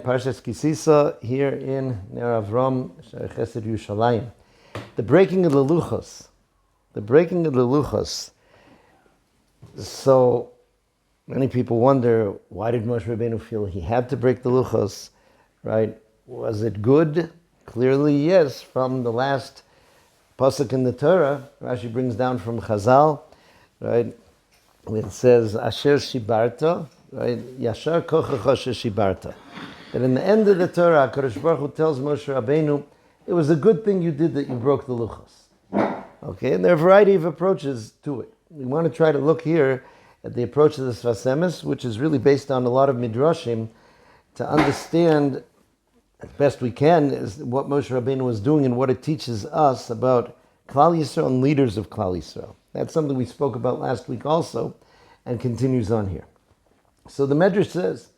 Parshas Sisa here in Ner Avram, Chesed Yerushalayim. The breaking of the Luchos. The breaking of the Luchos. So many people wonder, why did Moshe Rabbeinu feel he had to break the Luchos? Right? Was it good? Clearly, yes. From the last pasuk in the Torah, Rashi brings down from Chazal, right? It says, Asher Shibarta, right? Yashar kochacha shibarta. That in the end of the Torah, HaKadosh Baruch Hu tells Moshe Rabbeinu, it was a good thing you did that you broke the Luchos. Okay, and there are a variety of approaches to it. We want to try to look here at the approach of the Sefas Emes, which is really based on a lot of midrashim, to understand as best we can is what Moshe Rabbeinu was doing and what it teaches us about Klal Yisrael and leaders of Klal Yisrael. That's something we spoke about last week also, and continues on here. So the Medrash says,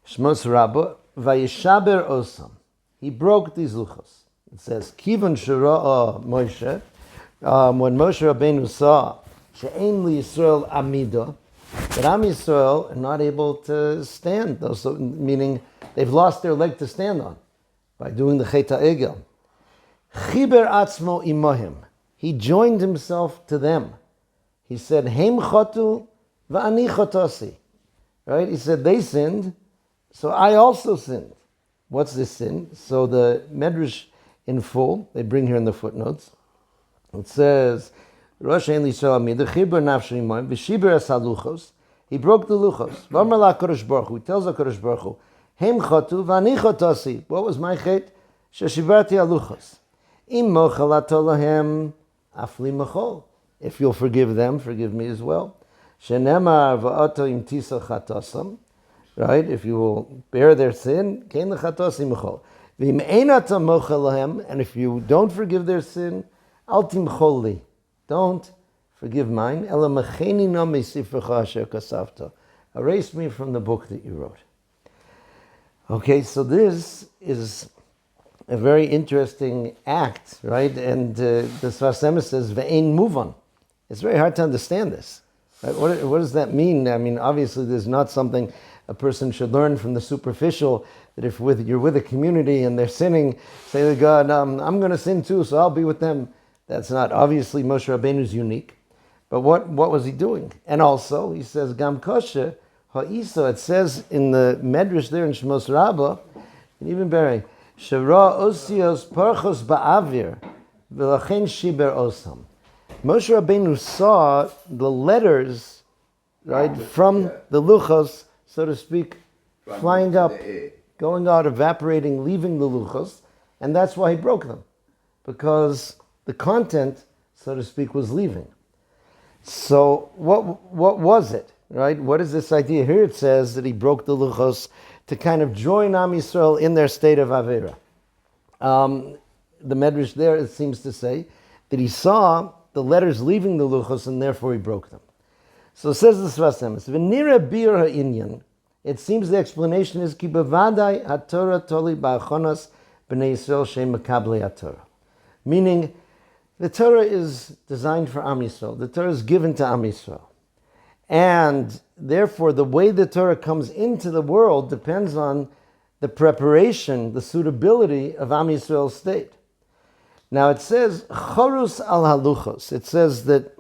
Shmos Rabbah, Vayishaber Osam. He broke these luchos. It says, Kivon Shara'a Moshe, when Moshe Rabbeinu saw She'ein li Yisrael Amidah, that Am Yisrael are not able to stand, so, meaning they've lost their leg to stand on by doing the Chet HaEgel. Chiber Atzmo Imohim. He joined himself to them. He said, Heim chotu va'ani chotasi. Right? He said, they sinned, so I also sinned. What's this sin? So the Medrash in full, they bring here in the footnotes, it says, Rosh Ein L'Yisrael Amid, Chiber Nafshe Imohim, V'shiber Es HaLuchos. He broke the Luchos. V'amar LaKadosh Baruch Hu, he tells HaKadosh Baruch Hu, Heim chotu va'ani chotasi. What was my chet? Sheshibarti HaLuchos. Im mochel ato lahem afli machol. If you'll forgive them, forgive me as well. Shenemar va'ato im tisa chatasam. Right? If you will bear their sin, kein lechatasi machol. V'im einata mochel lahem. And if you don't forgive their sin, al timchol li. Don't forgive mine. Ela mecheni no mesifrecha asher kasavta. Erase me from the book that you wrote. Okay, so this is a very interesting act, right? And the Sefas Emes says, "Ve'ein muvan." It's very hard to understand this. Right? What does that mean? I mean, obviously, there's not something a person should learn from the superficial. That if you're with a community and they're sinning, say to God, "I'm going to sin too, so I'll be with them." That's not obviously Moshe Rabbeinu's unique. But what was he doing? And also, he says, "Gam kosher ha'isa." It says in the Medrash there in Shmos Rabbah, and even better. Shara osios parchos ba'avir v'lachen shiber osam. Moshe Rabbeinu saw the letters, right, from the Luchos, so to speak, flying up, going out, evaporating, leaving the Luchos, and that's why he broke them, because the content, so to speak, was leaving. So what was it, right? What is this idea? Here it says that he broke the Luchos to kind of join Am Yisrael in their state of Avera. The Medrash there, it seems to say, that he saw the letters leaving the Luchos and therefore he broke them. So says the Sefas Emes, V'nira bir ha'inyan, it seems the explanation is, Ki bevadai ha'torah toli ba'achonas b'nei Yisrael she'em mekablei ha'torah. Meaning, the Torah is designed for Am Yisrael. The Torah is given to Am Yisrael. And therefore, the way the Torah comes into the world depends on the preparation, the suitability of Am Yisrael's state. Now it says, Chorus al haluchos. It says that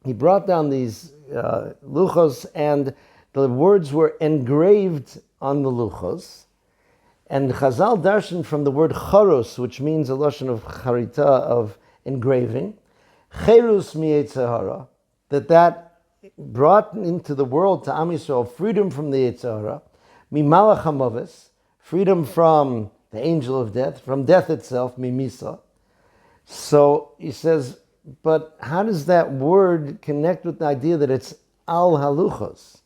he brought down these luchos and the words were engraved on the luchos. And Chazal darshan from the word chorus, which means a lashon of charita, of engraving, cherus mi'etzer hara, that brought into the world to Am Yisrael freedom from the Yetzer Hara, mimalach hamavis, freedom from the angel of death, from death itself, mimisa. So he says, but how does that word connect with the idea that it's al haluchos,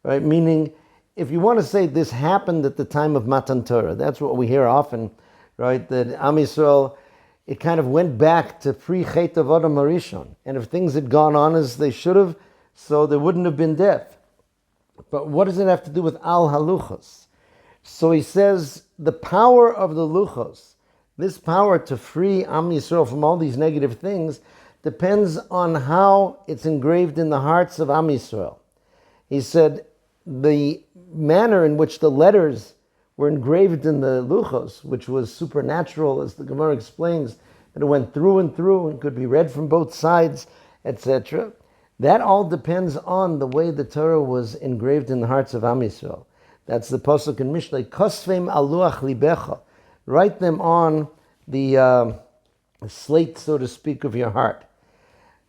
right? Meaning, if you want to say this happened at the time of Matan Torah, that's what we hear often, right? That Am Yisrael, it kind of went back to pre-Chet Avodah Marishon, and if things had gone on as they should have, so there wouldn't have been death. But what does it have to do with al haluchos? So he says the power of the luchos, this power to free Am Yisrael from all these negative things, depends on how it's engraved in the hearts of Am Yisrael. He said the manner in which the letters were engraved in the Luchos, which was supernatural, as the Gemara explains, that it went through and could be read from both sides, etc. That all depends on the way the Torah was engraved in the hearts of Am Yisrael. That's the pasuk in Mishlei, Kosvim al luach libecha. Write them on the slate, so to speak, of your heart.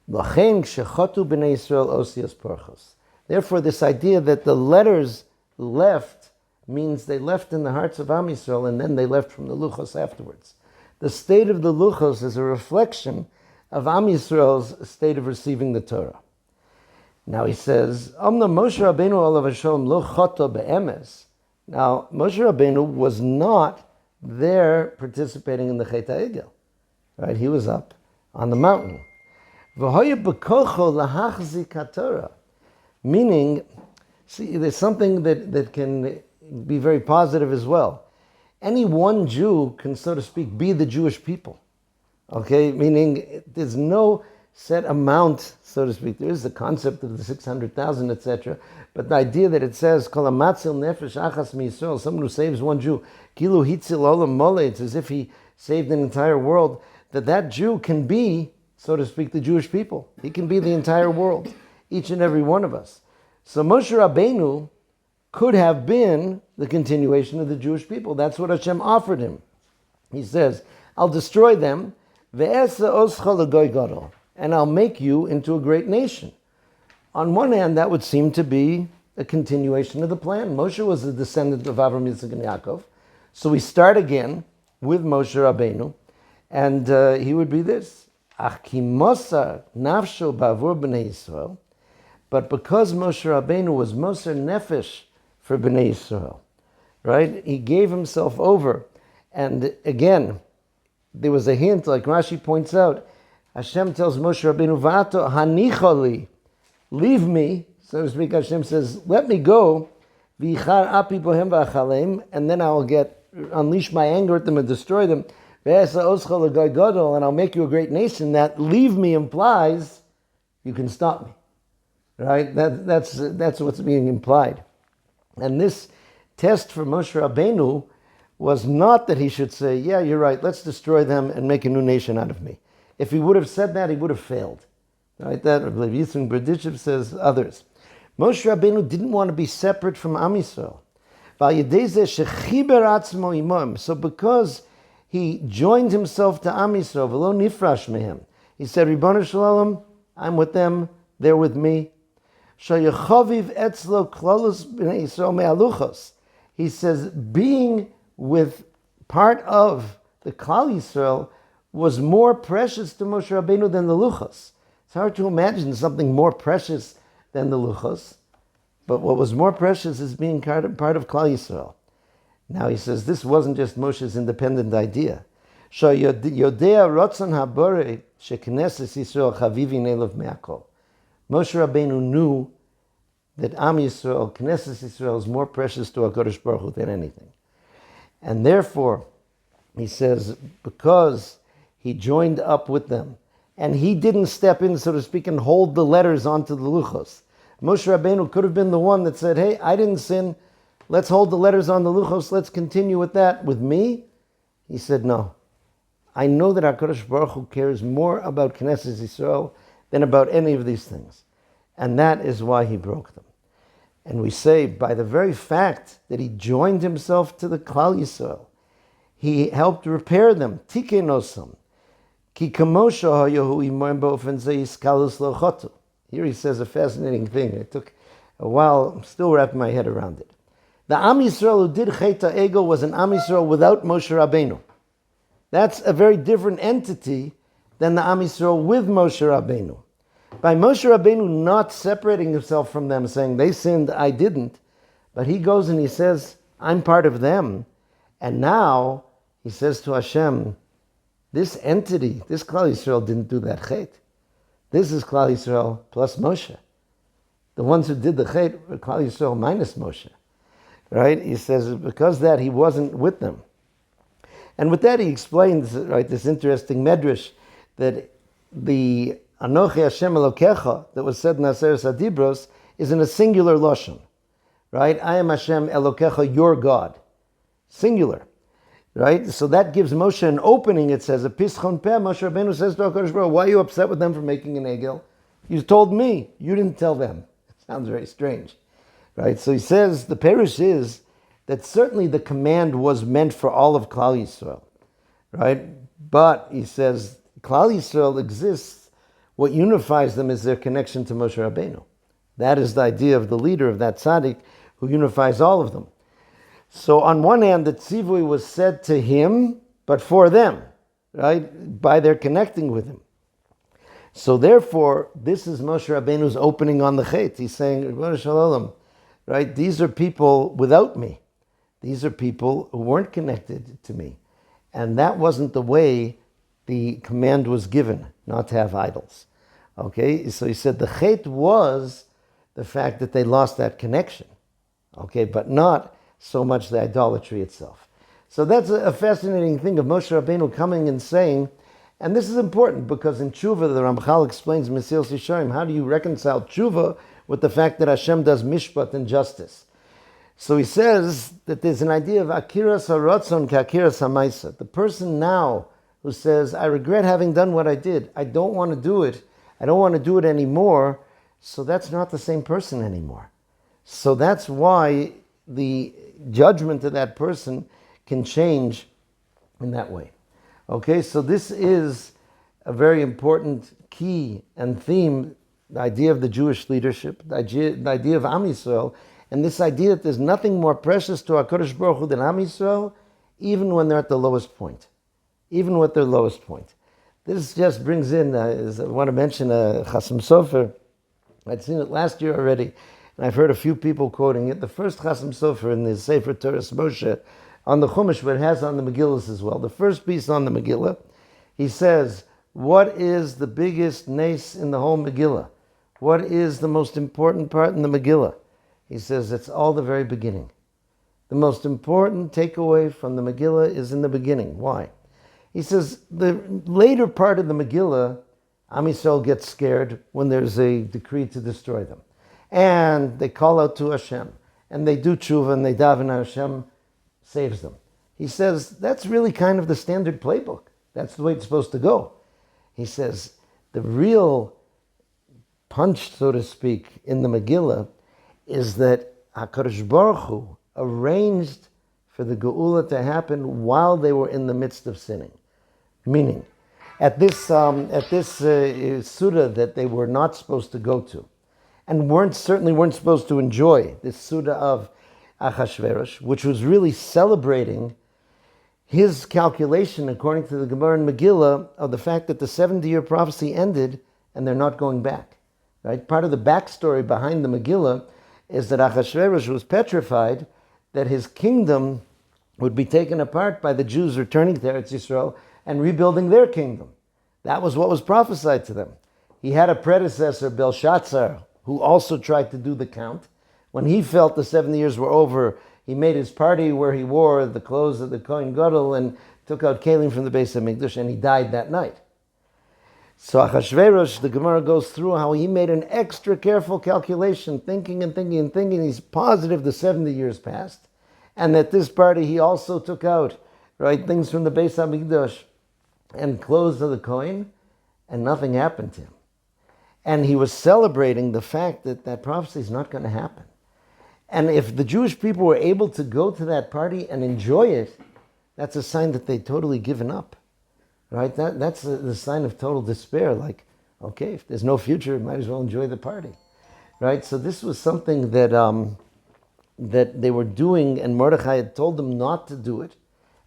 Lachein shechotu b'nei Yisrael osias Parshas. Therefore, this idea that the letters left means they left in the hearts of Am Yisrael and then they left from the Luchos afterwards. The state of the Luchos is a reflection of Am Yisrael's state of receiving the Torah. Now he says, Omna Moshe Rabbeinu olav hashalom lo choto be'emes. Now, Moshe Rabbeinu was not there participating in the Chet HaEgel. Right? He was up on the mountain. V'hoya b'kocho lahachzik haTorah. Meaning, see, there's something that can be very positive as well. Any one Jew can, so to speak, be the Jewish people. Okay? Meaning, there's no set amount, so to speak. There is the concept of the 600,000, etc. But the idea that it says, Kol hamatzil nefesh achas miYisrael, someone who saves one Jew, kilu hitzil olam mole, it's as if he saved an entire world, that Jew can be, so to speak, the Jewish people. He can be the entire world, each and every one of us. So Moshe Rabbeinu could have been the continuation of the Jewish people. That's what Hashem offered him. He says, I'll destroy them, ve'esa oscha l'goy gadol, and I'll make you into a great nation. On one hand, that would seem to be a continuation of the plan. Moshe was a descendant of Avraham, Yitzchak, and Yaakov. So we start again with Moshe Rabbeinu, and he would be this. Ach ki mosar nafsho ba'avur b'nei Yisrael. But because Moshe Rabbeinu was moser nefesh for b'nei Yisrael, right? He gave himself over. And again, there was a hint, like Rashi points out, Hashem tells Moshe Rabbeinu, V'ato hanichali, leave me, so to speak. Hashem says, let me go, v'ichar api bohem v'achalem, and then I will unleash my anger at them and destroy them, ve'esa oscha l'goy gadol, and I'll make you a great nation. That leave me implies you can stop me, right? That's what's being implied. And this test for Moshe Rabbeinu was not that he should say, yeah, you're right, let's destroy them and make a new nation out of me. If he would have said that, he would have failed. Right? That, I believe, Yitzchak Berditchev says others. Moshe Rabbeinu didn't want to be separate from Am Yisrael. So because he joined himself to Am Yisrael, v'lo nifrash mehem, he said, Ribono Shel Olam, I'm with them, they're with me. Shayachaviv etzlo klalus b'nei Yisrael me'aluchos. He says, being with part of the Klal Yisrael was more precious to Moshe Rabbeinu than the Luchos. It's hard to imagine something more precious than the Luchos. But what was more precious is being part of Klal Yisrael. Now he says this wasn't just Moshe's independent idea. Yodea rotzon habore shekneses Yisrael chavivi nelav me'akol. Moshe Rabbeinu knew that Am Yisrael, Knesset Yisrael, is more precious to HaKadosh Baruch Hu than anything. And therefore, he says, because he joined up with them, and he didn't step in, so to speak, and hold the letters onto the Luchos. Moshe Rabbeinu could have been the one that said, hey, I didn't sin, let's hold the letters on the Luchos, let's continue with that. With me? He said, no. I know that HaKadosh Baruch Hu cares more about Knesset Yisrael than about any of these things. And that is why he broke them. And we say, by the very fact that he joined himself to the Klal Yisrael, he helped repair them. Tikenosam. Ki kamosha hayahu imoim ba'ofen ze yiskalus lo chotu. Here he says a fascinating thing. It took a while. I'm still wrapping my head around it. The Am Yisrael who did Chet HaEgel was an Am Yisrael without Moshe Rabbeinu. That's a very different entity than the Am Yisrael with Moshe Rabbeinu. By Moshe Rabbeinu not separating himself from them, saying, they sinned, I didn't, but he goes and he says, I'm part of them. And now he says to Hashem, this entity, this Klal Yisrael didn't do that Chet. This is Klal Yisrael plus Moshe. The ones who did the Chet were Klal Yisrael minus Moshe. Right? He says, because that he wasn't with them. And with that he explains, right, this interesting medrash, that the Anochi Hashem Elokecha that was said in Aseret Adibros is in a singular lashon, right? I am Hashem Elokecha, your God. singular. Right? So that gives Moshe an opening. It says, a pischon peh, Moshe Rabbeinu says to HaKadosh Baruch Hu, why are you upset with them for making an egel? You told me. You didn't tell them. It sounds very strange. Right? So he says, the perush is that certainly the command was meant for all of Klal Yisrael. Right? But, he says, Klal Yisrael exists. What unifies them is their connection to Moshe Rabbeinu. That is the idea of the leader of that tzaddik who unifies all of them. So on one hand, the tzivui was said to him, but for them, right? By their connecting with him. So therefore, this is Moshe Rabbeinu's opening on the chet. He's saying, Ribono Shel Olam, right? These are people without me. These are people who weren't connected to me. And that wasn't the way the command was given, not to have idols. Okay, so he said the chet was the fact that they lost that connection. Okay, but not so much the idolatry itself. So that's a fascinating thing of Moshe Rabbeinu coming and saying, and this is important because in Tshuva, the Ramchal explains Mesilas Yesharim, how do you reconcile Tshuva with the fact that Hashem does mishpat and justice? So he says that there's an idea of akiras haratzon ka'akiras hamaisa. The person now who says, I regret having done what I did. I don't want to do it. I don't want to do it anymore. So that's not the same person anymore. So that's why the judgment of that person can change in that way. Okay, so this is a very important key and theme, the idea of the Jewish leadership, the idea of Am Yisrael, and this idea that there's nothing more precious to HaKadosh Baruch Hu than Am Yisrael, even when they're at the lowest point. Even with their lowest point. This just brings in, I want to mention Chasam Sofer. I'd seen it last year already, and I've heard a few people quoting it. The first Chasam Sofer in the Sefer Toras Moshe on the Chumash, but it has on the Megillas as well. The first piece on the Megillah, he says, what is the biggest nace in the whole Megillah? What is the most important part in the Megillah? He says, it's all the very beginning. The most important takeaway from the Megillah is in the beginning. Why? He says, the later part of the Megillah, Am Yisrael gets scared when there's a decree to destroy them. And they call out to Hashem, and they do tshuva, and they daven, and Hashem saves them. He says, that's really kind of the standard playbook. That's the way it's supposed to go. He says, the real punch, so to speak, in the Megillah is that HaKadosh Baruch Hu arranged for the Geula to happen while they were in the midst of sinning. Meaning, at this Suda that they were not supposed to go to, and certainly weren't supposed to enjoy, this Suda of Achashverosh, which was really celebrating his calculation, according to the Gemara and Megillah, of the fact that the 70-year prophecy ended and they're not going back. Right? Part of the backstory behind the Megillah is that Achashverosh was petrified that his kingdom would be taken apart by the Jews returning to Eretz Yisrael and rebuilding their kingdom. That was what was prophesied to them. He had a predecessor, Belshazzar, who also tried to do the count. When he felt the 70 years were over, he made his party where he wore the clothes of the Kohen Gadol and took out Kalim from the Beis HaMikdash, and he died that night. So Achashverosh, the Gemara goes through how he made an extra careful calculation, thinking and thinking and thinking. He's positive the 70 years passed, and at this party he also took out, right, things from the Beis HaMikdash and clothes of the Kohen, and nothing happened to him. And he was celebrating the fact that that prophecy is not going to happen. And if the Jewish people were able to go to that party and enjoy it, that's a sign that they'd totally given up. Right? That's the sign of total despair. Like, okay, if there's no future, might as well enjoy the party. Right? So this was something that that they were doing, and Mordechai had told them not to do it,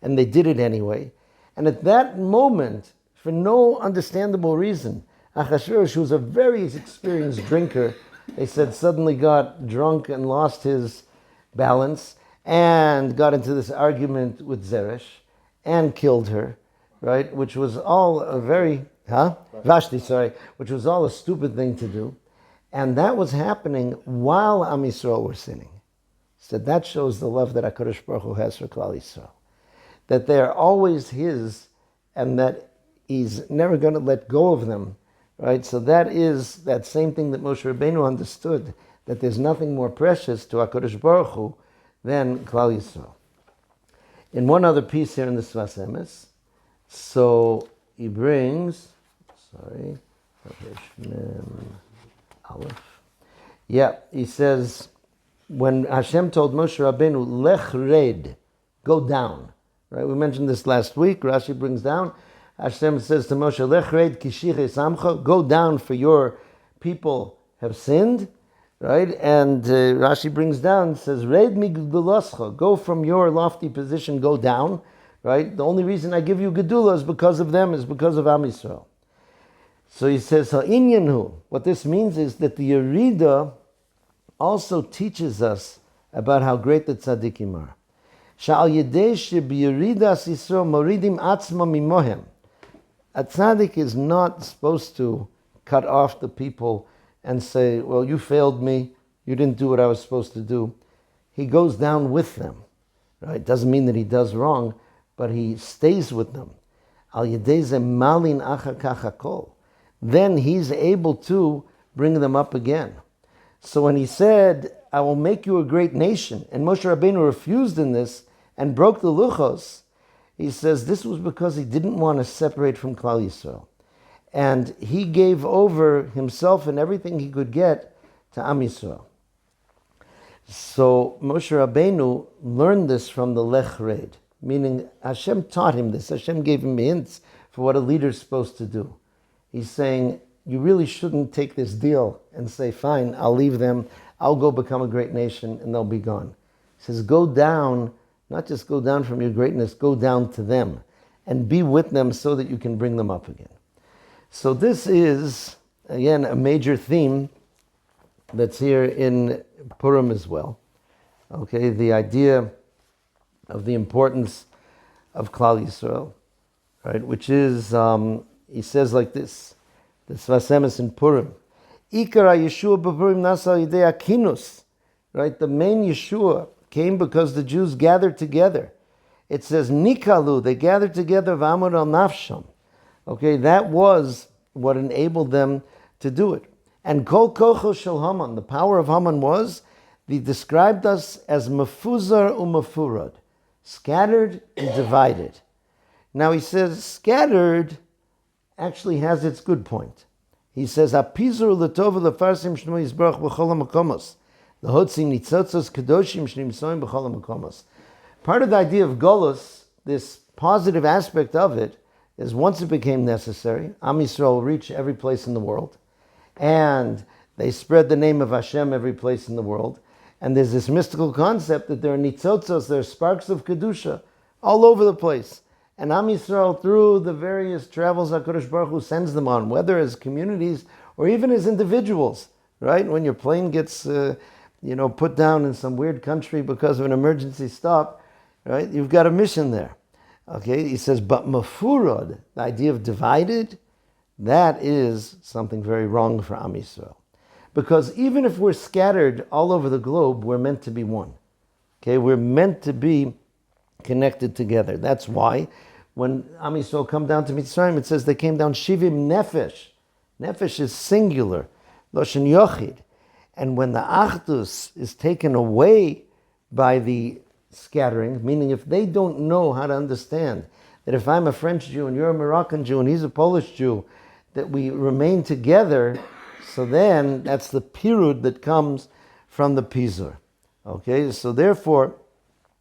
and they did it anyway. And at that moment, for no understandable reason, Achashverosh, who was a very experienced drinker, they said suddenly got drunk and lost his balance and got into this argument with Zeresh and killed her, right? Which was all a very, which was all a stupid thing to do. And that was happening while Am Yisrael were sinning. So that shows the love that HaKadosh Baruch Hu has for Klal Yisrael. That they are always his and that he's never going to let go of them. Right, so that is that same thing that Moshe Rabbeinu understood, that there's nothing more precious to HaKadosh Baruch Hu than Klal Yisrael. In one other piece here in the Sefas Emes, so he brings, Aleph. Yeah, he says, when Hashem told Moshe Rabbeinu, Lech red, go down. Right? We mentioned this last week. Rashi brings down. Hashem says to Moshe, Lech red kishich esamcha, go down for your people have sinned. Right? And Rashi brings down, says, Red migduloscha, go from your lofty position, go down. Right? The only reason I give you gedula is because of them, is because of Am Yisrael. So he says, Ha'inyanhu. What this means is that the Yerida also teaches us about how great the tzaddikim are. Sha'al yedei shebiyeridas Yisrael moridim atzma mimohem. A tzaddik is not supposed to cut off the people and say, well, you failed me, you didn't do what I was supposed to do. He goes down with them. Right? Doesn't mean that he does wrong, but he stays with them. Al yedei ze malin achakachakol. Then he's able to bring them up again. So when he said, I will make you a great nation, and Moshe Rabbeinu refused in this and broke the Luchos, he says this was because he didn't want to separate from Klal Yisrael. And he gave over himself and everything he could get to Am Yisrael. So Moshe Rabbeinu learned this from the Lech Red, meaning Hashem taught him this. Hashem gave him hints for what a leader's supposed to do. He's saying, you really shouldn't take this deal and say, fine, I'll leave them, I'll go become a great nation, and they'll be gone. He says, go down, not just go down from your greatness, go down to them, and be with them so that you can bring them up again. So this is, again, a major theme that's here in Purim as well. Okay, the idea of the importance of Klal Yisrael, right, which is, he says like this, the Sefas Emes in Purim, Ikara Yeshua b'Purim nasa yidei akinus, right? The main Yeshua came because the Jews gathered together. It says Nikalu, they gathered together v'amud al nafsham. Okay, that was what enabled them to do it. And kol kocho shel Haman, the power of Haman was, he described us as mefuzar umefurad, scattered and divided. Now he says scattered actually has its good point. He says, "Apizur letova lefarsim shmo yisbarach b'chol hamakomos, lehotzim nitzotzos kedoshim shnimsoim b'chol hamakomos." Part of the idea of Golus, this positive aspect of it, is once it became necessary, Am Yisrael will reach every place in the world, and they spread the name of Hashem every place in the world. And there's this mystical concept that there are nitzotzos, there are sparks of Kedusha all over the place. And Am Yisrael, through the various travels HaKadosh Baruch Hu sends them on, whether as communities or even as individuals, right? When your plane gets put down in some weird country because of an emergency stop, right? You've got a mission there. Okay, he says, but mafurad, the idea of divided, that is something very wrong for Am Yisrael. Because even if we're scattered all over the globe, we're meant to be one. Okay, we're meant to be connected together. That's why when Am Yisrael come down to Mitzrayim, it says they came down shivim nefesh. Nefesh is singular, loshen yochid. And when the achdus is taken away by the scattering, meaning if they don't know how to understand that if I'm a French Jew and you're a Moroccan Jew and he's a Polish Jew, that we remain together, so then that's the pirud that comes from the pizur. Okay, so therefore,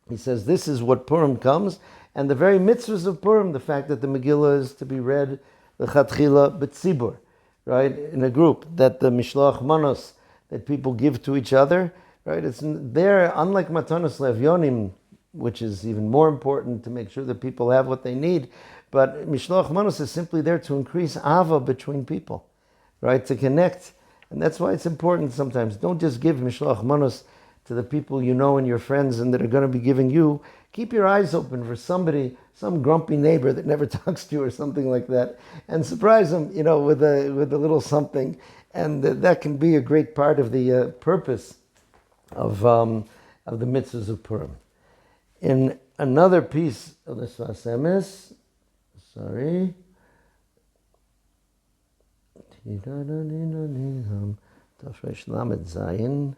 he says this is what Purim comes, and the very mitzvahs of Purim, the fact that the Megillah is to be read, the Chatchila B'tzibur, right, in a group, that the Mishloach Manos, that people give to each other, right, it's there, unlike Matanos Levyonim, which is even more important to make sure that people have what they need, but Mishloach Manos is simply there to increase Ava between people, right, to connect, and that's why it's important sometimes. Don't just give Mishloach Manos to the people you know and your friends and that are going to be giving you. Keep your eyes open for somebody, some grumpy neighbor that never talks to you or something like that, and surprise them, with a little something, and that can be a great part of the purpose of the mitzvahs of Purim. In another piece of the Sefas Emes, Tafresh Lamed Zayin.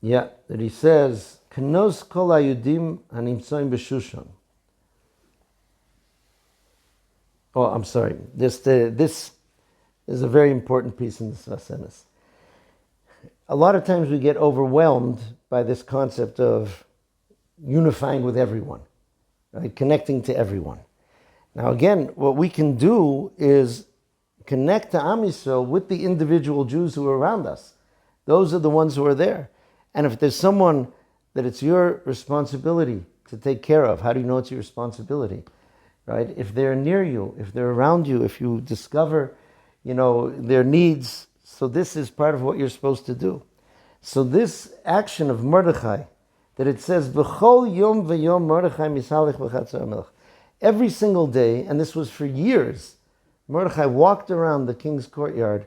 Yeah, that he says, Knos kol hayudim hanimtzoim b'Shushan. Oh, I'm sorry. This is a very important piece in the Sefas Emes. A lot of times we get overwhelmed by this concept of unifying with everyone, right? Connecting to everyone. Now again, what we can do is connect to Am Yisrael with the individual Jews who are around us. Those are the ones who are there. And if there's someone that it's your responsibility to take care of, how do you know it's your responsibility? Right? If they're near you, if they're around you, if you discover, their needs, so this is part of what you're supposed to do. So this action of Mordechai, that it says, B'chol yom v'yom Mordechai misalech b'chatzar melech. Every single day, and this was for years, Mordechai walked around the king's courtyard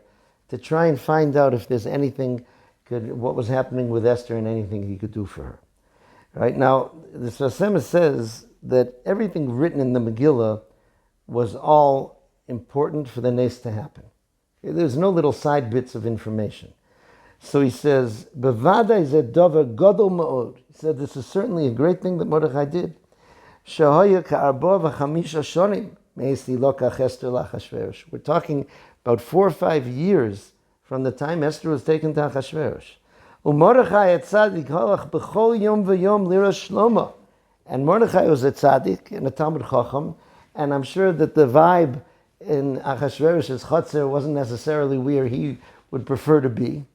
to try and find out if there's anything, what was happening with Esther and anything he could do for her. Right? Now, the Sefas Emes says that everything written in the Megillah was all important for the nes to happen. There's no little side bits of information. So he says, Bevadai zeh davar gadol ma'od. He said, this is certainly a great thing that Mordechai did. Shahaya ka'arba v'chamisha shonim me'esi lokach Esther l'Achashverosh. We're talking about 4 or 5 years from the time Esther was taken to Achashverosh. U'Mordechai et tzaddik halach b'chol yom v'yom liras Shlomo. And Mordechai was a tzaddik and a Talmud Chacham, and I'm sure that the vibe in Achashverosh's Chotzer wasn't necessarily where he would prefer to be.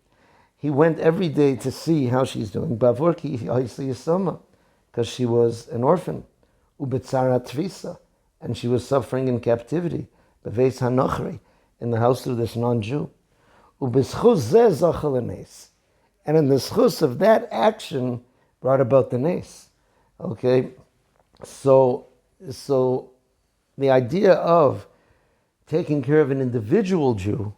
He went every day to see how she's doing. Because she was an orphan. Ubetzarat Tvisa. And she was suffering in captivity. Beveis Hanochri, in the house of this non-Jew. Ubeschus zeh zachal hanes. And in the schus of that action brought about the nes. Okay? So the idea of taking care of an individual Jew,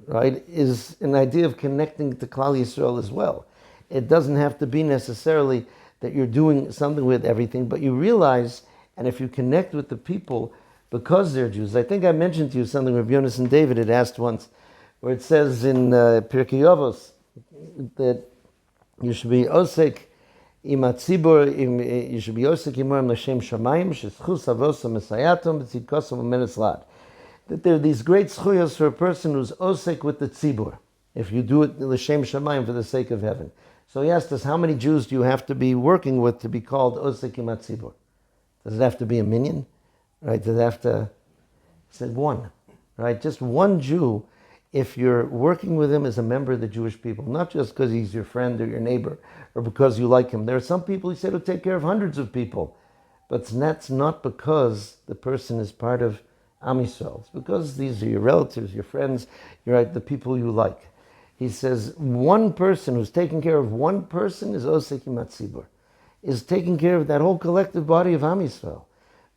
right, is an idea of connecting to Klal Yisrael as well. It doesn't have to be necessarily that you're doing something with everything, but you realize, and if you connect with the people because they're Jews. I think I mentioned to you something Rabbi Yonas and David had asked once, where it says in Pirkei Avos that you should be osek im hatzibur, you should be osek imor l'shem shamayim, sheschus avosa mesayatom b'tzidkosom u'menes lad. That there are these great schuyos for a person who's osek with the tzibur, if you do it l'shem shamayim for the sake of heaven. So he asked us, how many Jews do you have to be working with to be called osek im hatzibur? Does it have to be a minion? Right? Does it have to? He said one. Right? Just one Jew, if you're working with him as a member of the Jewish people, not just because he's your friend or your neighbor or because you like him. There are some people, he said, who take care of hundreds of people. But that's not because the person is part of Am Yisrael. It's because these are your relatives, your friends, the people you like. He says one person who's taking care of one person is Osek Matzibur, is taking care of that whole collective body of Am Yisrael.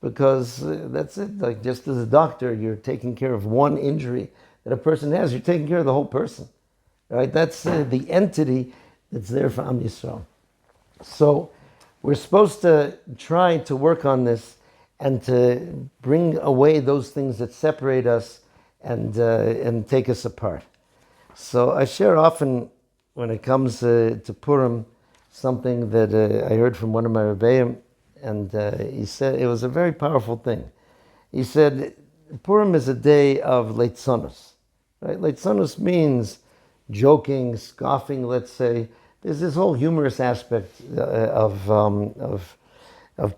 Because that's it. Like just as a doctor, you're taking care of one injury that a person has. You're taking care of the whole person, right? That's the entity that's there for Am Yisrael. So we're supposed to try to work on this and to bring away those things that separate us and take us apart. So I share often when it comes to Purim something that I heard from one of my Rebbeim. And he said, it was a very powerful thing. He said, Purim is a day of leitzonus. Right? Leitzonus means joking, scoffing, let's say. There's this whole humorous aspect of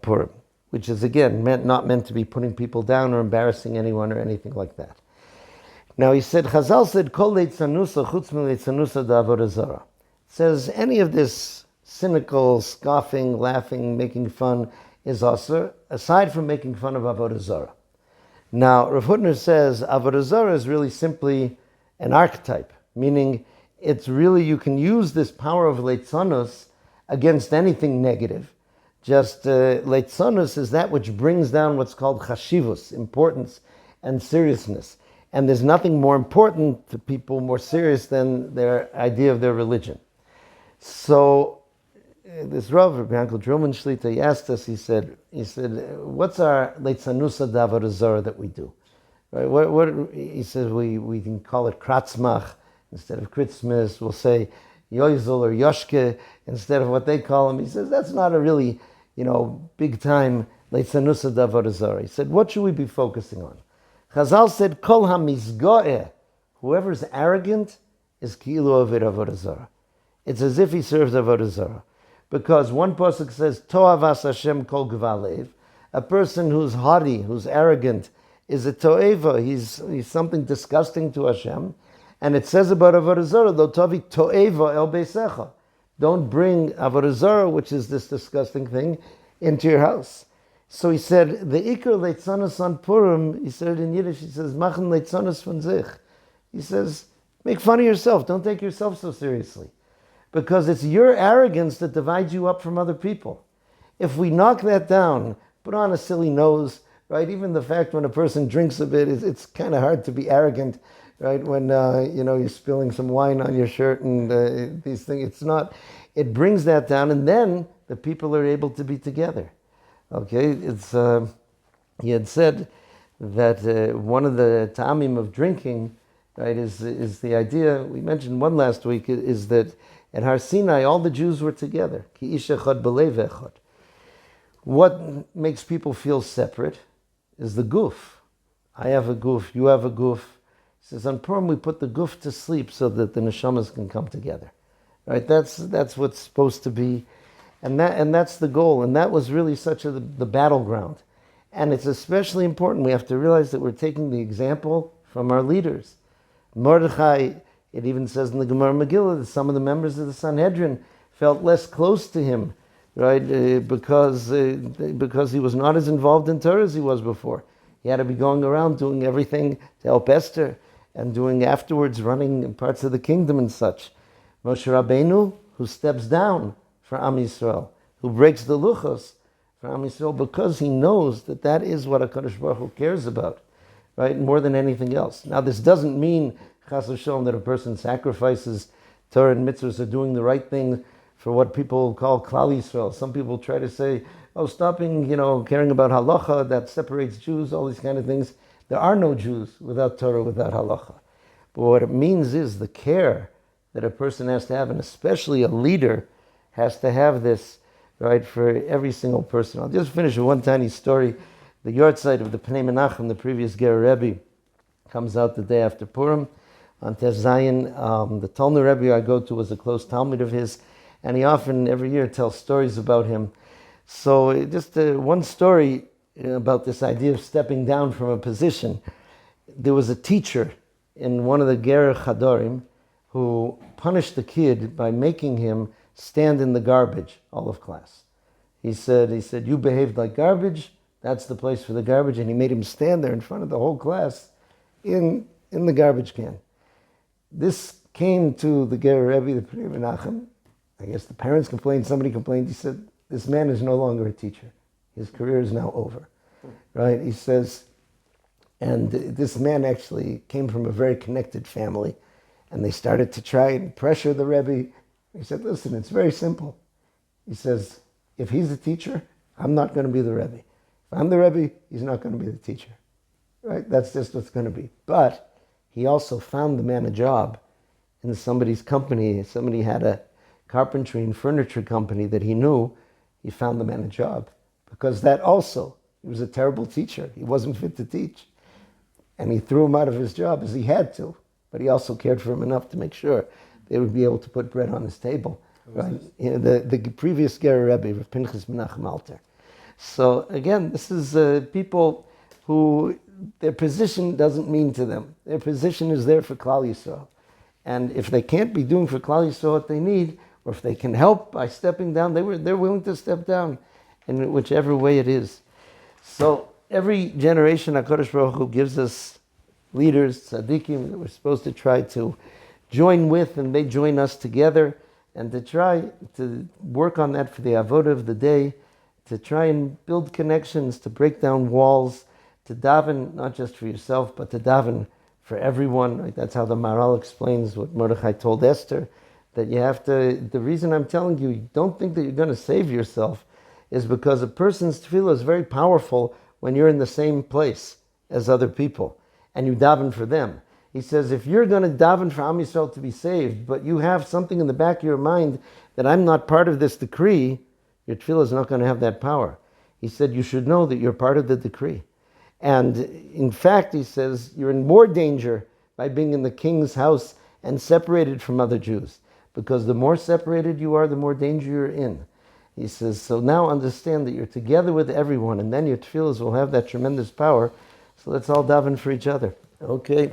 Purim, which is, again, not meant to be putting people down or embarrassing anyone or anything like that. Now he said, Chazal said, Kol leitzanusa chutz mi leitzanusa da avodah zarah. Says, any of this cynical, scoffing, laughing, making fun is asur, aside from making fun of Avodah Zarah. Now, Rav Hutner says Avodah Zarah is really simply an archetype, meaning it's really, you can use this power of leitzonus against anything negative. Just leitzonus is that which brings down what's called chashivus, importance and seriousness. And there's nothing more important to people, more serious than their idea of their religion. So, this Rav, Rabbi Uncle Druman Shlita, he asked us, he said, what's our leitzanusa d'avodah zarah that we do? Right? He says we can call it kratzmach instead of Christmas. We'll say, Yoizel or Yoshke instead of what they call him. He says that's not a really, big time Leitzanusa Avodah Zarah. He said, what should we be focusing on? Chazal said, Kol HaMizgoeh, whoever's arrogant is Ki'ilu Ovid Avodah Zarah. It's as if he serves Avodah Zarah. Because one pasuk says, To'avas Hashem Kol Gvalev, a person who's haughty, who's arrogant, is a to'eva. He's something disgusting to Hashem. And it says about Avodah Zarah, Lo tovi to'eva el beisecha. Don't bring Avodah Zarah, which is this disgusting thing, into your house. So he said, the Iker leitzanos on Purim, he said in Yiddish, he says, Machen leitzanos von sich. He says, make fun of yourself. Don't take yourself so seriously. Because it's your arrogance that divides you up from other people. If we knock that down, put on a silly nose, right? Even the fact when a person drinks a bit, it's kind of hard to be arrogant, right? When, you're spilling some wine on your shirt and these things. It brings that down, and then the people are able to be together. Okay? He had said that one of the ta'amim of drinking, right, is the idea, we mentioned one last week, is that at Har Sinai, all the Jews were together. Ki ish echad b'lev echad. What makes people feel separate is the guf. I have a guf, you have a guf. He says, on Purim we put the guf to sleep so that the neshamas can come together. Right? That's what's supposed to be. And that's the goal. And that was really the battleground. And it's especially important. We have to realize that we're taking the example from our leaders. Mordechai, it even says in the Gemara Megillah that some of the members of the Sanhedrin felt less close to him, right? Because he was not as involved in Torah as he was before. He had to be going around doing everything to help Esther and doing afterwards running parts of the kingdom and such. Moshe Rabbeinu, who steps down for Am Yisrael, who breaks the Luchos for Am Yisrael because he knows that is what HaKadosh Baruch Hu cares about, right? More than anything else. Now, this doesn't mean Chas v'sholom that a person sacrifices Torah and mitzvahs or doing the right thing for what people call Klal Yisrael. Some people try to say, stopping, caring about halacha, that separates Jews, all these kind of things. There are no Jews without Torah, without halacha. But what it means is the care that a person has to have, and especially a leader has to have this, right, for every single person. I'll just finish with one tiny story. The yahrzeit of the Pnei Menachem, the previous Ger Rebbe, comes out the day after Purim. On Tez Zayin, the Talmud Rebbe I go to was a close Talmud of his, and he often, every year, tells stories about him. So just one story about this idea of stepping down from a position. There was a teacher in one of the Ger Chadorim who punished the kid by making him stand in the garbage all of class. He said, you behaved like garbage, that's the place for the garbage, and he made him stand there in front of the whole class in the garbage can. This came to the Ger Rebbe, the Pnei Menachem. I guess the parents complained, somebody complained. He said, this man is no longer a teacher. His career is now over. Right? He says, and this man actually came from a very connected family, and they started to try and pressure the Rebbe. He said, listen, it's very simple. He says, if he's the teacher, I'm not going to be the Rebbe. If I'm the Rebbe, he's not going to be the teacher. Right? That's just what's going to be. But he also found the man a job in somebody's company. Somebody had a carpentry and furniture company that he knew. He found the man a job. Because that also, he was a terrible teacher. He wasn't fit to teach. And he threw him out of his job as he had to. But he also cared for him enough to make sure they would be able to put bread on his table. Right? The previous Ger Rebbe, Rav Pinchas Menachem Alter. So again, this is people who their position doesn't mean to them. Their position is there for Klal Yisrael. And if they can't be doing for Klal Yisrael what they need, or if they can help by stepping down, they're willing to step down in whichever way it is. So every generation HaKadosh Baruch Hu gives us leaders, tzaddikim, that we're supposed to try to join with, and they join us together, and to try to work on that for the avodah of the day, to try and build connections, to break down walls, to daven not just for yourself, but to daven for everyone. Right? That's how the Maharal explains what Mordechai told Esther, that you have to, the reason I'm telling you, don't think that you're going to save yourself, is because a person's tefillah is very powerful when you're in the same place as other people, and you daven for them. He says, if you're going to daven for Am Yisrael to be saved, but you have something in the back of your mind that I'm not part of this decree, your tefillah is not going to have that power. He said, you should know that you're part of the decree. And in fact, he says, you're in more danger by being in the king's house and separated from other Jews. Because the more separated you are, the more danger you're in. He says, so now understand that you're together with everyone, and then your tefillahs will have that tremendous power. So let's all daven for each other. Okay.